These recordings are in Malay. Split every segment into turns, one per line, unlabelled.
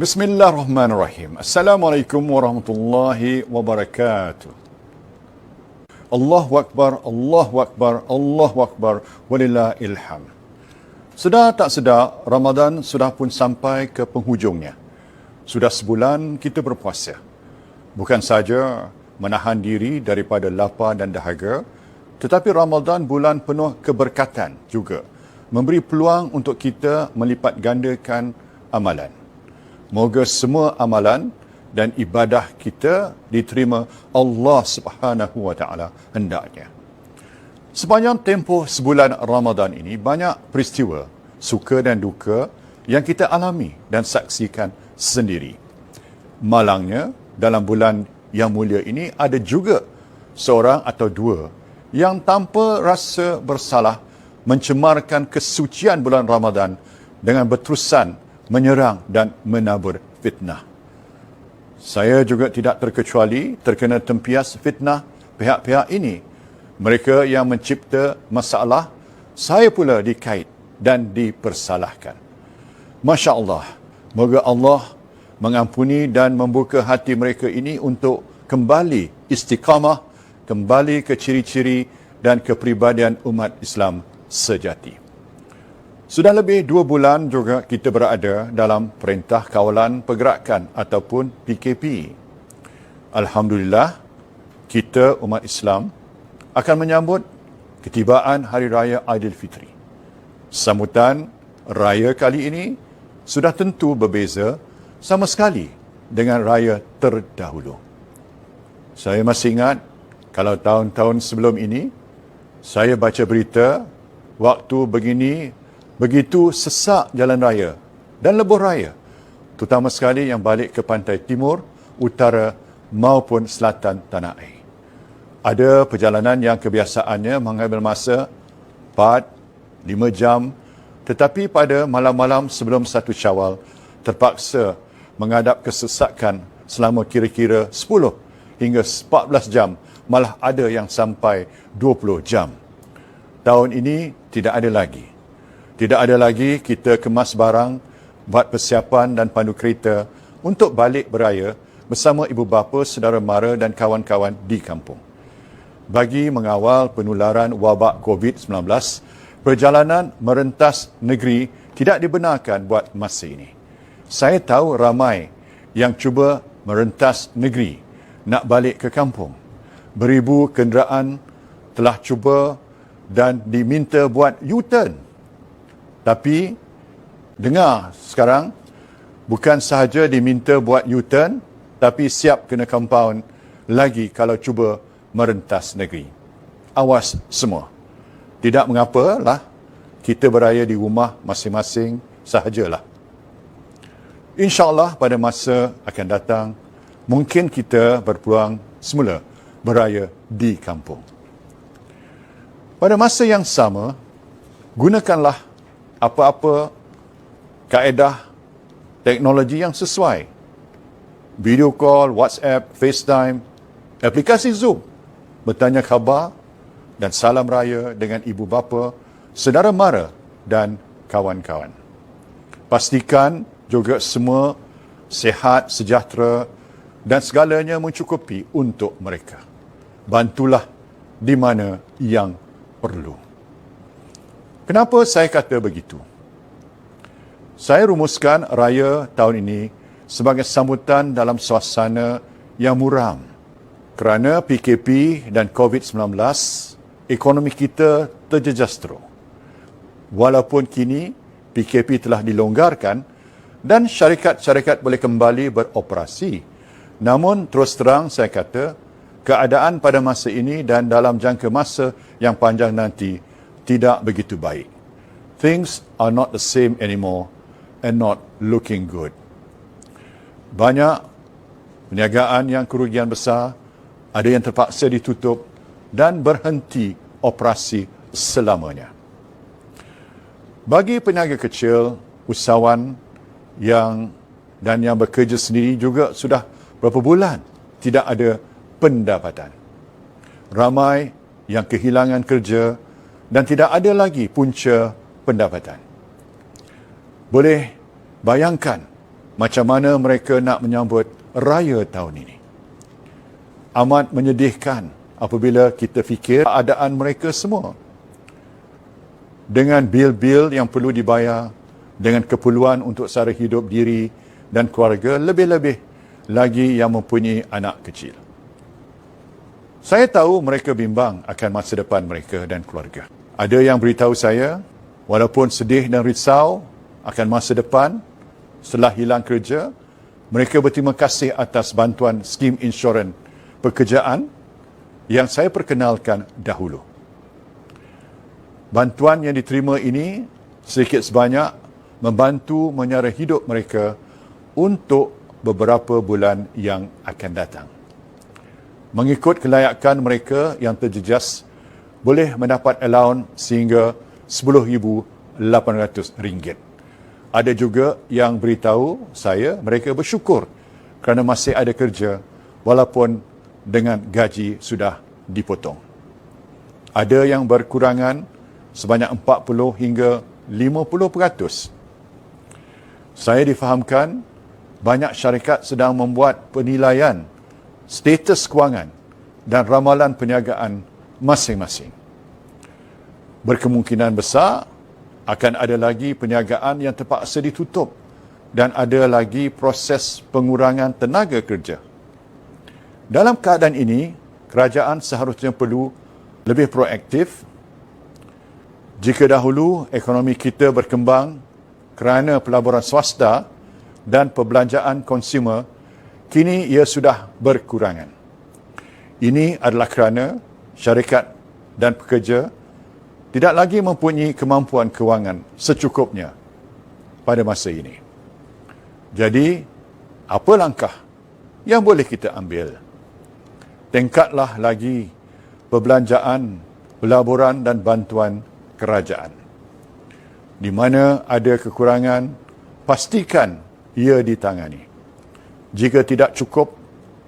Bismillahirrahmanirrahim. Assalamualaikum warahmatullahi wabarakatuh. Allahu Akbar, Allahu Akbar, Allahu Akbar, walillahil hamd. Sedar tak sedar, Ramadan sudah pun sampai ke penghujungnya. Sudah sebulan kita berpuasa. Bukan saja menahan diri daripada lapar dan dahaga, tetapi Ramadan bulan penuh keberkatan juga. Memberi peluang untuk kita melipat gandakan amalan. Moga semua amalan dan ibadah kita diterima Allah Subhanahu wa taala hendaknya. Sepanjang tempoh sebulan Ramadan ini banyak peristiwa suka dan duka yang kita alami dan saksikan sendiri. Malangnya dalam bulan yang mulia ini ada juga seorang atau dua yang tanpa rasa bersalah mencemarkan kesucian bulan Ramadan dengan berterusan menyerang dan menabur fitnah. Saya juga tidak terkecuali terkena tempias fitnah pihak-pihak ini. Mereka yang mencipta masalah, saya pula dikait dan dipersalahkan. Masya Allah, moga Allah mengampuni dan membuka hati mereka ini untuk kembali istiqamah, kembali ke ciri-ciri dan kepribadian umat Islam sejati. Sudah lebih 2 bulan juga kita berada dalam Perintah Kawalan Pergerakan ataupun PKP. Alhamdulillah, kita umat Islam akan menyambut ketibaan Hari Raya Aidilfitri. Sambutan raya kali ini sudah tentu berbeza sama sekali dengan raya terdahulu. Saya masih ingat kalau tahun-tahun sebelum ini, saya baca berita waktu begini begitu sesak jalan raya dan lebuh raya, terutama sekali yang balik ke pantai timur, utara maupun selatan tanah air. Ada perjalanan yang kebiasaannya mengambil masa 4-5 jam, tetapi pada malam-malam sebelum 1 Syawal terpaksa menghadap kesesakan selama kira-kira 10 hingga 14 jam, malah ada yang sampai 20 jam. Tahun ini tidak ada lagi. Tidak ada lagi kita kemas barang, buat persiapan dan pandu kereta untuk balik beraya bersama ibu bapa, saudara mara dan kawan-kawan di kampung. Bagi mengawal penularan wabak COVID-19, perjalanan merentas negeri tidak dibenarkan buat masa ini. Saya tahu ramai yang cuba merentas negeri, nak balik ke kampung. Beribu kenderaan telah cuba dan diminta buat U-turn. Tapi dengar sekarang, bukan sahaja diminta buat U-turn, tapi siap kena compound lagi kalau cuba merentas negeri. Awas semua. Tidak mengapalah, kita beraya di rumah masing-masing sahajalah. InsyaAllah pada masa akan datang, mungkin kita berpeluang semula beraya di kampung. Pada masa yang sama, gunakanlah apa-apa kaedah teknologi yang sesuai. Video call, WhatsApp, FaceTime, aplikasi Zoom, bertanya khabar dan salam raya dengan ibu bapa, saudara mara dan kawan-kawan. Pastikan juga semua sihat, sejahtera dan segalanya mencukupi untuk mereka. Bantulah di mana yang perlu. Kenapa saya kata begitu? Saya rumuskan raya tahun ini sebagai sambutan dalam suasana yang muram. Kerana PKP dan COVID-19, ekonomi kita terjejas teruk. Walaupun kini PKP telah dilonggarkan dan syarikat-syarikat boleh kembali beroperasi, namun terus terang saya kata, keadaan pada masa ini dan dalam jangka masa yang panjang nanti tidak begitu baik. Things are not the same anymore and not looking good. Banyak perniagaan yang kerugian besar, ada yang terpaksa ditutup dan berhenti operasi selamanya. Bagi peniaga kecil, usahawan yang bekerja sendiri juga sudah berapa bulan tidak ada pendapatan. Ramai yang kehilangan kerja dan tidak ada lagi punca pendapatan. Boleh bayangkan macam mana mereka nak menyambut raya tahun ini. Amat menyedihkan apabila kita fikir keadaan mereka semua. Dengan bil-bil yang perlu dibayar, dengan keperluan untuk sara hidup diri dan keluarga, lebih-lebih lagi yang mempunyai anak kecil. Saya tahu mereka bimbang akan masa depan mereka dan keluarga. Ada yang beritahu saya, walaupun sedih dan risau akan masa depan setelah hilang kerja, mereka berterima kasih atas bantuan skim insurans pekerjaan yang saya perkenalkan dahulu. Bantuan yang diterima ini sedikit sebanyak membantu menyara hidup mereka untuk beberapa bulan yang akan datang. Mengikut kelayakan mereka yang terjejas, boleh mendapat allowance sehingga RM10,800. Ada juga yang beritahu saya mereka bersyukur kerana masih ada kerja walaupun dengan gaji sudah dipotong. Ada yang berkurangan sebanyak 40 hingga 50%. Saya difahamkan banyak syarikat sedang membuat penilaian status kewangan dan ramalan perniagaan masing-masing. Berkemungkinan besar akan ada lagi perniagaan yang terpaksa ditutup dan ada lagi proses pengurangan tenaga kerja. Dalam keadaan ini, kerajaan seharusnya perlu lebih proaktif. Jika dahulu ekonomi kita berkembang kerana pelaburan swasta dan perbelanjaan konsumer, kini ia sudah berkurangan. Ini adalah kerana syarikat dan pekerja tidak lagi mempunyai kemampuan kewangan secukupnya pada masa ini. Jadi, apa langkah yang boleh kita ambil? Tingkatlah lagi perbelanjaan, pelaburan dan bantuan kerajaan. Di mana ada kekurangan, pastikan ia ditangani. Jika tidak cukup,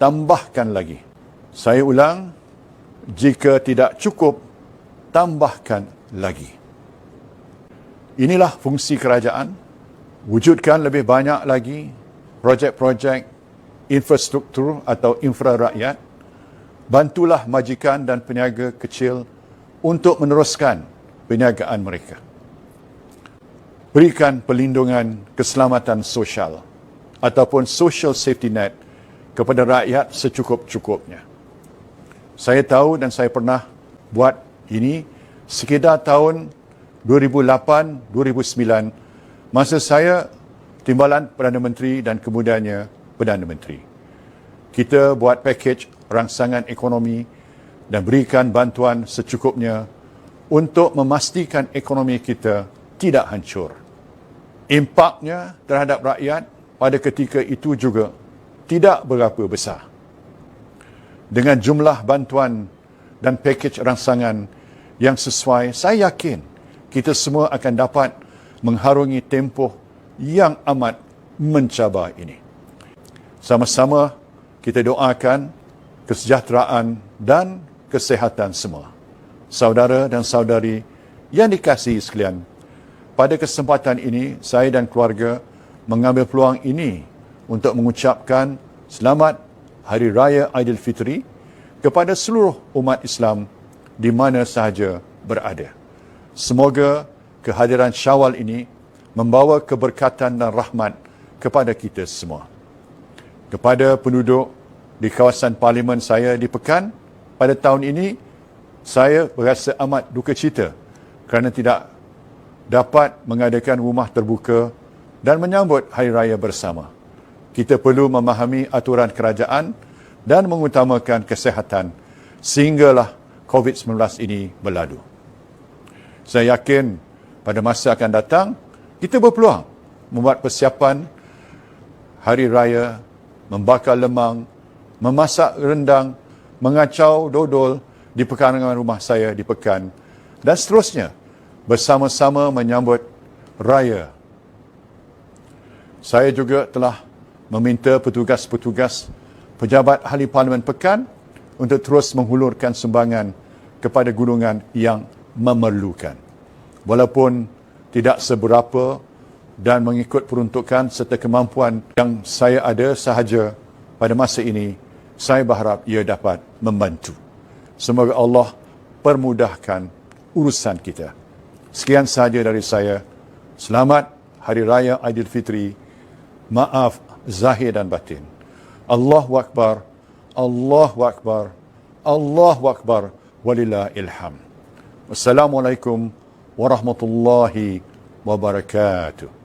tambahkan lagi. Saya ulang, jika tidak cukup, tambahkan lagi. Inilah fungsi kerajaan. Wujudkan lebih banyak lagi projek-projek infrastruktur atau infra rakyat. Bantulah majikan dan peniaga kecil untuk meneruskan perniagaan mereka. Berikan perlindungan keselamatan sosial ataupun social safety net kepada rakyat secukup-cukupnya. Saya tahu dan saya pernah buat ini sekitar tahun 2008-2009 masa saya timbalan Perdana Menteri dan kemudiannya Perdana Menteri. Kita buat pakej rangsangan ekonomi dan berikan bantuan secukupnya untuk memastikan ekonomi kita tidak hancur. Impaknya terhadap rakyat pada ketika itu juga tidak berapa besar. Dengan jumlah bantuan dan pakej rangsangan yang sesuai, saya yakin kita semua akan dapat mengharungi tempoh yang amat mencabar ini. Sama-sama kita doakan kesejahteraan dan kesihatan semua. Saudara dan saudari yang dikasihi sekalian, pada kesempatan ini saya dan keluarga mengambil peluang ini untuk mengucapkan selamat Hari Raya Aidilfitri kepada seluruh umat Islam di mana sahaja berada. Semoga kehadiran Syawal ini membawa keberkatan dan rahmat kepada kita semua. Kepada penduduk di kawasan parlimen saya di Pekan pada tahun ini, saya berasa amat duka cita kerana tidak dapat mengadakan rumah terbuka dan menyambut Hari Raya bersama. Kita perlu memahami aturan kerajaan dan mengutamakan kesihatan sehinggalah COVID-19 ini berlalu. Saya yakin pada masa akan datang, kita berpeluang membuat persiapan Hari Raya, membakar lemang, memasak rendang, mengacau dodol di pekarangan rumah saya di Pekan dan seterusnya bersama-sama menyambut Raya. Saya juga telah meminta petugas-petugas pejabat ahli Parlimen Pekan untuk terus menghulurkan sumbangan kepada golongan yang memerlukan. Walaupun tidak seberapa, dan mengikut peruntukan serta kemampuan yang saya ada sahaja pada masa ini, saya berharap ia dapat membantu. Semoga Allah permudahkan urusan kita. Sekian sahaja dari saya. Selamat Hari Raya Aidilfitri. Maaf zahir dan batin. Allahu Akbar, Allahu Akbar, Allahu Akbar, walillahil hamd. Wassalamualaikum warahmatullahi wabarakatuh.